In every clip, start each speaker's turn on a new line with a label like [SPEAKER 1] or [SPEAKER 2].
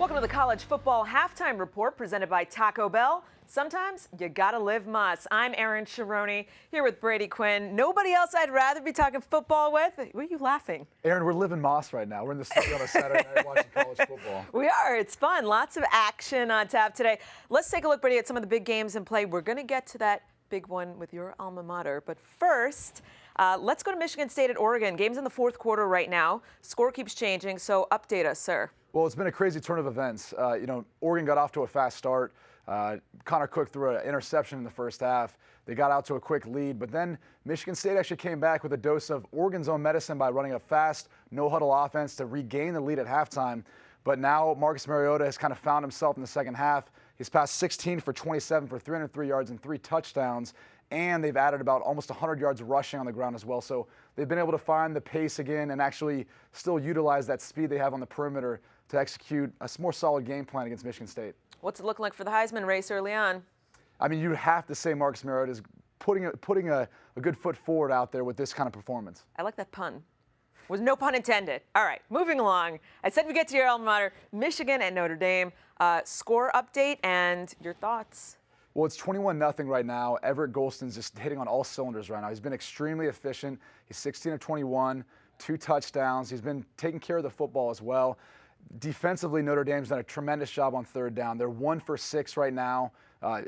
[SPEAKER 1] Welcome to the College Football Halftime Report presented by Taco Bell. Sometimes you gotta live Moss. I'm Erin Sharoni here with Brady Quinn. Nobody else I'd rather be talking football with. What are you laughing?
[SPEAKER 2] Erin, we're living Moss right now. We're in the studio on a Saturday night watching college football.
[SPEAKER 1] We are. It's fun. Lots of action on tap today. Let's take a look, Brady, at some of the big games in play. We're going to get to that big one with your alma mater. But first, let's go to Michigan State at Oregon. Game's in the fourth quarter right now. Score keeps changing, so update us, sir.
[SPEAKER 2] Well, it's been a crazy turn of events. Oregon got off to a fast start. Connor Cook threw an interception in the first half. They got out to a quick lead, but then Michigan State actually came back with a dose of Oregon's own medicine by running a fast, no-huddle offense to regain the lead at halftime. But now Marcus Mariota has kind of found himself in the second half. He's passed 16 for 27 for 303 yards and 3 touchdowns, and they've added about almost 100 yards rushing on the ground as well. So they've been able to find the pace again and actually still utilize that speed they have on the perimeter to execute a more solid game plan against Michigan State. What's
[SPEAKER 1] it looking like for the Heisman race early on?
[SPEAKER 2] I mean, you'd have to say Marcus Mariota is putting a good foot forward out there with this kind of performance.
[SPEAKER 1] I like that pun. Was no pun intended. All right, moving along. I said we get to your alma mater, Michigan and Notre Dame. Score update and your thoughts.
[SPEAKER 2] Well, it's 21-0 right now. Everett Golston's just hitting on all cylinders right now. He's been extremely efficient. He's 16 of 21, 2 touchdowns. He's been taking care of the football as well. Defensively, Notre Dame's done a tremendous job on third down. They're 1 for 6 right now.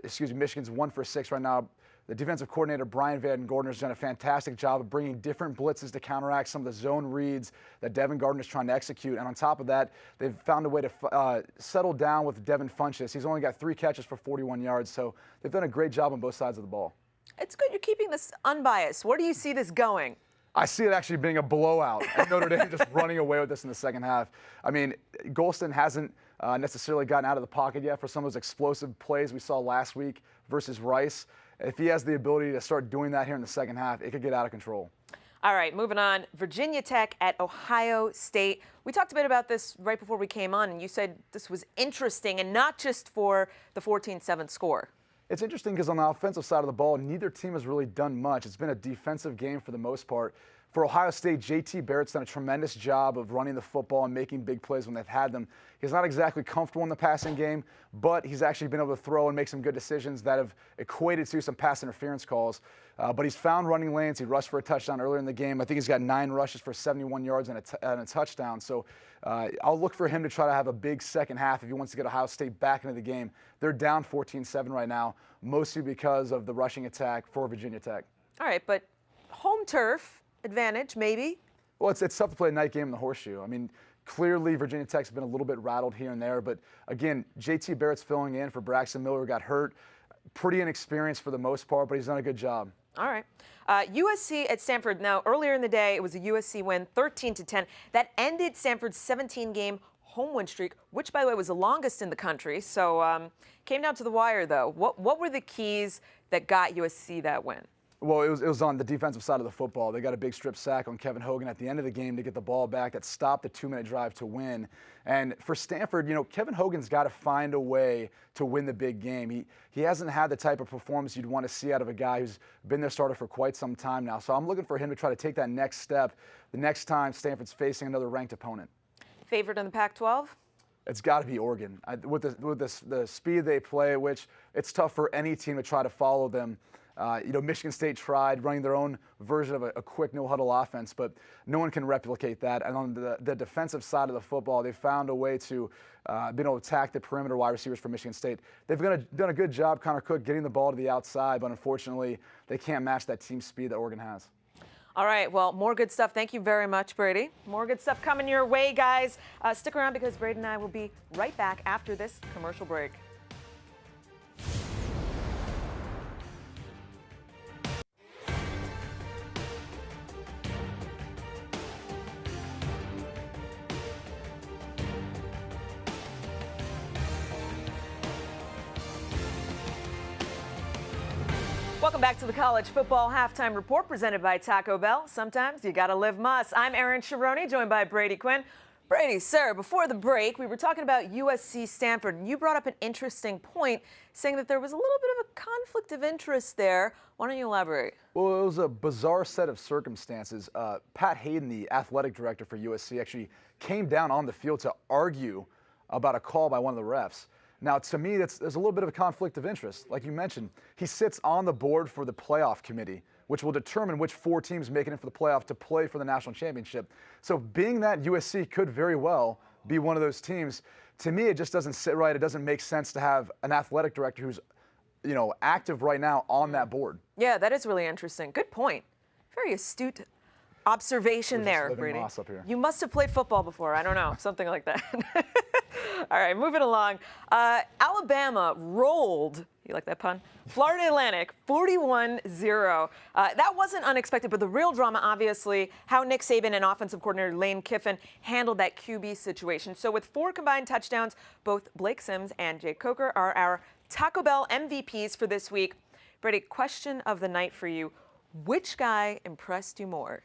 [SPEAKER 2] Michigan's 1 for 6 right now. The defensive coordinator, Brian Van Gordner, has done a fantastic job of bringing different blitzes to counteract some of the zone reads that Devin Gardner's trying to execute. And on top of that, they've found a way to settle down with Devin Funchess. He's only got 3 catches for 41 yards, so they've done a great job on both sides of the ball.
[SPEAKER 1] It's good you're keeping this unbiased. Where do you see this going?
[SPEAKER 2] I see it actually being a blowout, and Notre Dame just running away with this in the second half. I mean, Golston hasn't necessarily gotten out of the pocket yet for some of those explosive plays we saw last week versus Rice. If he has the ability to start doing that here in the second half, it could get out of control.
[SPEAKER 1] All right, moving on. Virginia Tech at Ohio State. We talked a bit about this right before we came on, and you said this was interesting, and not just for the 14-7 score.
[SPEAKER 2] It's interesting because on the offensive side of the ball, neither team has really done much. It's been a defensive game for the most part. For Ohio State, J.T. Barrett's done a tremendous job of running the football and making big plays when they've had them. He's not exactly comfortable in the passing game, but he's actually been able to throw and make some good decisions that have equated to some pass interference calls. But he's found running lanes. He rushed for a touchdown earlier in the game. I think he's got 9 rushes for 71 yards and a touchdown. So I'll look for him to try to have a big second half if he wants to get Ohio State back into the game. They're down 14-7 right now, mostly because of the rushing attack for Virginia Tech.
[SPEAKER 1] All right, but home turf advantage, maybe?
[SPEAKER 2] Well, it's tough to play a night game in the Horseshoe. I mean, clearly Virginia Tech's been a little bit rattled here and there, but again, J.T. Barrett's filling in for Braxton Miller, who got hurt. Pretty inexperienced for the most part, but he's done a good job.
[SPEAKER 1] All right. USC at Stanford. Now, earlier in the day, it was a USC win, 13-10. That ended Stanford's 17-game home win streak, which, by the way, was the longest in the country. So came down to the wire, though. What were the keys that got USC that win?
[SPEAKER 2] Well, it was on the defensive side of the football. They got a big strip sack on Kevin Hogan at the end of the game to get the ball back that stopped the 2-minute drive to win. And for Stanford, Kevin Hogan's got to find a way to win the big game. He hasn't had the type of performance you'd want to see out of a guy who's been their starter for quite some time now. So I'm looking for him to try to take that next step the next time Stanford's facing another ranked opponent.
[SPEAKER 1] Favorite in the Pac-12?
[SPEAKER 2] It's got to be Oregon. With the speed they play, which it's tough for any team to try to follow them. Michigan State tried running their own version of a quick no-huddle offense, but no one can replicate that. And on the defensive side of the football, they found a way to be able to attack the perimeter wide receivers for Michigan State. They've done a good job, Connor Cook, getting the ball to the outside, but unfortunately, they can't match that team speed that Oregon has.
[SPEAKER 1] All right, well, more good stuff. Thank you very much, Brady. More good stuff coming your way, guys. Stick around because Brady and I will be right back after this commercial break. Welcome back to the College Football Halftime Report presented by Taco Bell. Sometimes you gotta live Moss. I'm Erin Sharoni, joined by Brady Quinn. Brady, sir, before the break, we were talking about USC Stanford, and you brought up an interesting point, saying that there was a little bit of a conflict of interest there. Why don't you elaborate?
[SPEAKER 2] Well, it was a bizarre set of circumstances. Pat Hayden, the athletic director for USC, actually came down on the field to argue about a call by one of the refs. Now, to me, there's a little bit of a conflict of interest. Like you mentioned, he sits on the board for the playoff committee, which will determine which 4 teams make it in for the playoff to play for the national championship. So being that USC could very well be one of those teams, to me, it just doesn't sit right. It doesn't make sense to have an athletic director who's, active right now on that board.
[SPEAKER 1] Yeah, that is really interesting. Good point. Very astute observation there, Brady.
[SPEAKER 2] Moss up here.
[SPEAKER 1] You must have played football before. I don't know, something like that. All right, moving along. Alabama rolled, you like that pun? Florida Atlantic, 41-0. That wasn't unexpected, but the real drama, obviously, how Nick Saban and offensive coordinator Lane Kiffin handled that QB situation. So with 4 combined touchdowns, both Blake Sims and Jake Coker are our Taco Bell MVPs for this week. Brady, question of the night for you. Which guy impressed you more?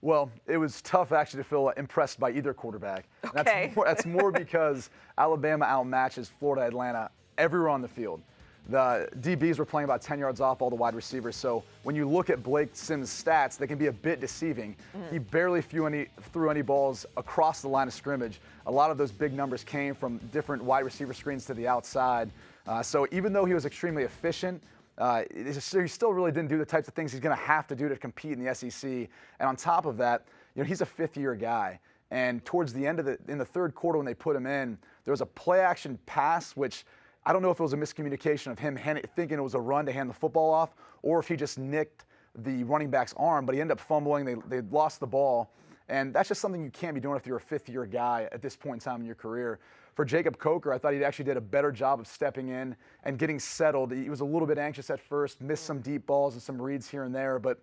[SPEAKER 2] Well, it was tough actually to feel impressed by either quarterback.
[SPEAKER 1] Okay.
[SPEAKER 2] That's more because Alabama outmatches Florida Atlanta everywhere on the field. The DBs were playing about 10 yards off all the wide receivers. So when you look at Blake Sims' stats, they can be a bit deceiving. He barely threw any balls across the line of scrimmage. A lot of those big numbers came from different wide receiver screens to the outside. So even though he was extremely efficient, he still really didn't do the types of things he's going to have to do to compete in the SEC. And on top of that, he's a 5th-year guy. And towards the end of in the third quarter when they put him in, there was a play-action pass, which I don't know if it was a miscommunication of him thinking it was a run to hand the football off, or if he just nicked the running back's arm, but he ended up fumbling. They lost the ball. And that's just something you can't be doing if you're a 5th-year guy at this point in time in your career. For Jacob Coker, I thought he actually did a better job of stepping in and getting settled. He was a little bit anxious at first, missed some deep balls and some reads here and there, but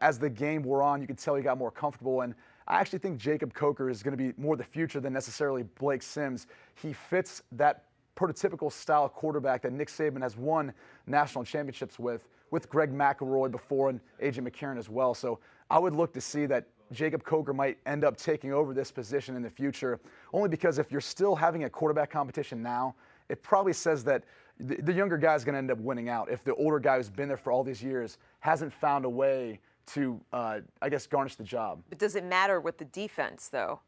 [SPEAKER 2] as the game wore on, you could tell he got more comfortable. And I actually think Jacob Coker is going to be more the future than necessarily Blake Sims. He fits that prototypical style quarterback that Nick Saban has won national championships with Greg McElroy before and A.J. McCarron as well. So I would look to see that Jacob Coker might end up taking over this position in the future, only because if you're still having a quarterback competition now, it probably says that the younger guy is going to end up winning out if the older guy who's been there for all these years hasn't found a way to, garnish the job.
[SPEAKER 1] But does it matter with the defense, though?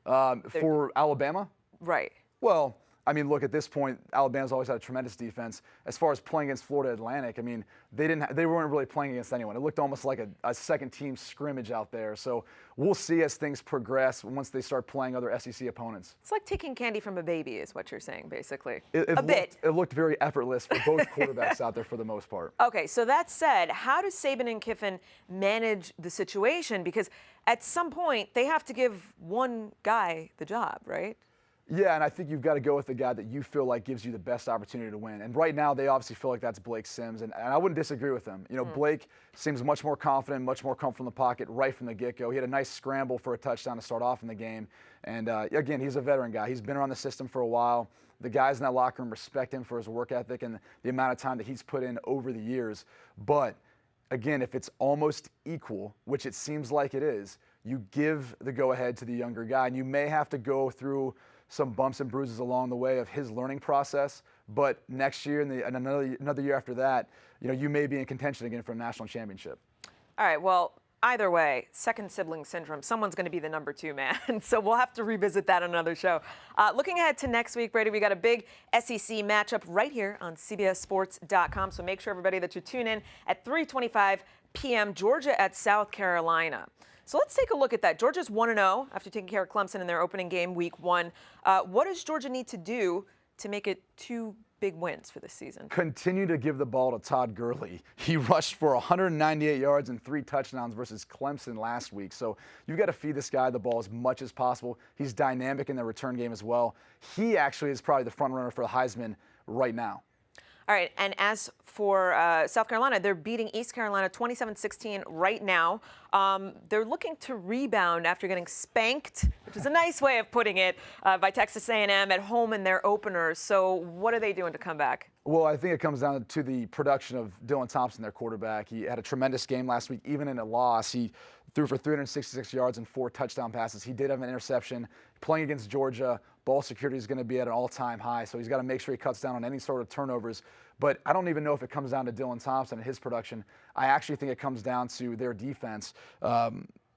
[SPEAKER 2] For Alabama?
[SPEAKER 1] Right.
[SPEAKER 2] Well, I mean, look, at this point, Alabama's always had a tremendous defense. As far as playing against Florida Atlantic, I mean, they weren't really playing against anyone. It looked almost like a second-team scrimmage out there. So we'll see as things progress once they start playing other SEC opponents.
[SPEAKER 1] It's like taking candy from a baby is what you're saying, basically.
[SPEAKER 2] It looked very effortless for both quarterbacks out there for the most part.
[SPEAKER 1] Okay, so that said, how does Saban and Kiffin manage the situation? Because at some point, they have to give one guy the job, right?
[SPEAKER 2] Yeah, and I think you've got to go with the guy that you feel like gives you the best opportunity to win. And right now, they obviously feel like that's Blake Sims, and I wouldn't disagree with them. Blake seems much more confident, much more comfortable in the pocket right from the get-go. He had a nice scramble for a touchdown to start off in the game. And again, he's a veteran guy. He's been around the system for a while. The guys in that locker room respect him for his work ethic and the amount of time that he's put in over the years. But again, if it's almost equal, which it seems like it is, you give the go-ahead to the younger guy, and you may have to go through some bumps and bruises along the way of his learning process, but next year and another year after that, you may be in contention again for a national championship.
[SPEAKER 1] All right, well, either way, second sibling syndrome, someone's going to be the number 2 man, so we'll have to revisit that on another show. Looking ahead to next week, Brady, we got a big SEC matchup right here on CBSSports.com, so make sure, everybody, that you tune in at 3:25 p.m., Georgia at South Carolina. So let's take a look at that. Georgia's 1-0 after taking care of Clemson in their opening game, week 1. What does Georgia need to do to make it 2 big wins for this season?
[SPEAKER 2] Continue to give the ball to Todd Gurley. He rushed for 198 yards and 3 touchdowns versus Clemson last week. So you've got to feed this guy the ball as much as possible. He's dynamic in the return game as well. He actually is probably the front runner for the Heisman right now.
[SPEAKER 1] All right, and as for South Carolina, they're beating East Carolina 27-16 right now. They're looking to rebound after getting spanked, which is a nice way of putting it, by Texas A&M at home in their opener. So what are they doing to come back?
[SPEAKER 2] Well, I think it comes down to the production of Dylan Thompson, their quarterback. He had a tremendous game last week, even in a loss. He threw for 366 yards and 4 touchdown passes. He did have an interception. Playing against Georgia, ball security is going to be at an all-time high, so he's got to make sure he cuts down on any sort of turnovers. But I don't even know if it comes down to Dylan Thompson and his production. I actually think it comes down to their defense.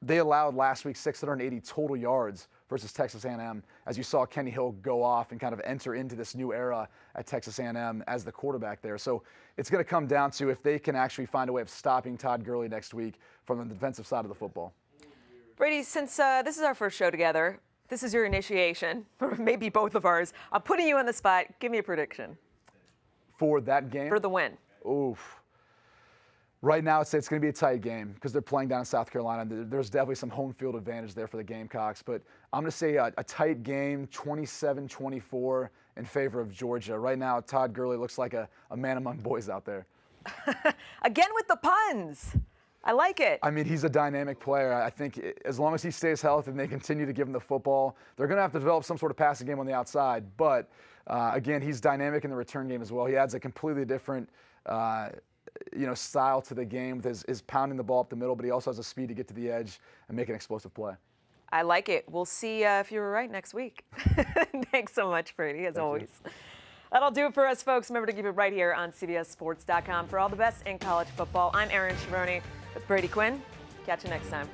[SPEAKER 2] They allowed last week 680 total yards versus Texas A&M, as you saw Kenny Hill go off and kind of enter into this new era at Texas A&M as the quarterback there. So it's going to come down to if they can actually find a way of stopping Todd Gurley next week from the defensive side of the football.
[SPEAKER 1] Brady, since this is our first show together, this is your initiation, or maybe both of ours. I'm putting you on the spot. Give me a prediction.
[SPEAKER 2] For that game?
[SPEAKER 1] For the win.
[SPEAKER 2] Oof. Right now, I'd say it's going to be a tight game because they're playing down in South Carolina. There's definitely some home field advantage there for the Gamecocks. But I'm going to say a tight game, 27-24 in favor of Georgia. Right now, Todd Gurley looks like a man among boys out there.
[SPEAKER 1] Again with the puns. I like it.
[SPEAKER 2] I mean, he's a dynamic player. I think as long as he stays healthy and they continue to give him the football, they're going to have to develop some sort of passing game on the outside. But, again, he's dynamic in the return game as well. He adds a completely different style to the game with his pounding the ball up the middle, but he also has the speed to get to the edge and make an explosive play.
[SPEAKER 1] I like it. We'll see if you were right next week. Thanks so much, Brady, as always. That'll do it for us, folks. Remember to keep it right here on CBSSports.com for all the best in college football. I'm Erin Shironi with Brady Quinn. Catch you next time.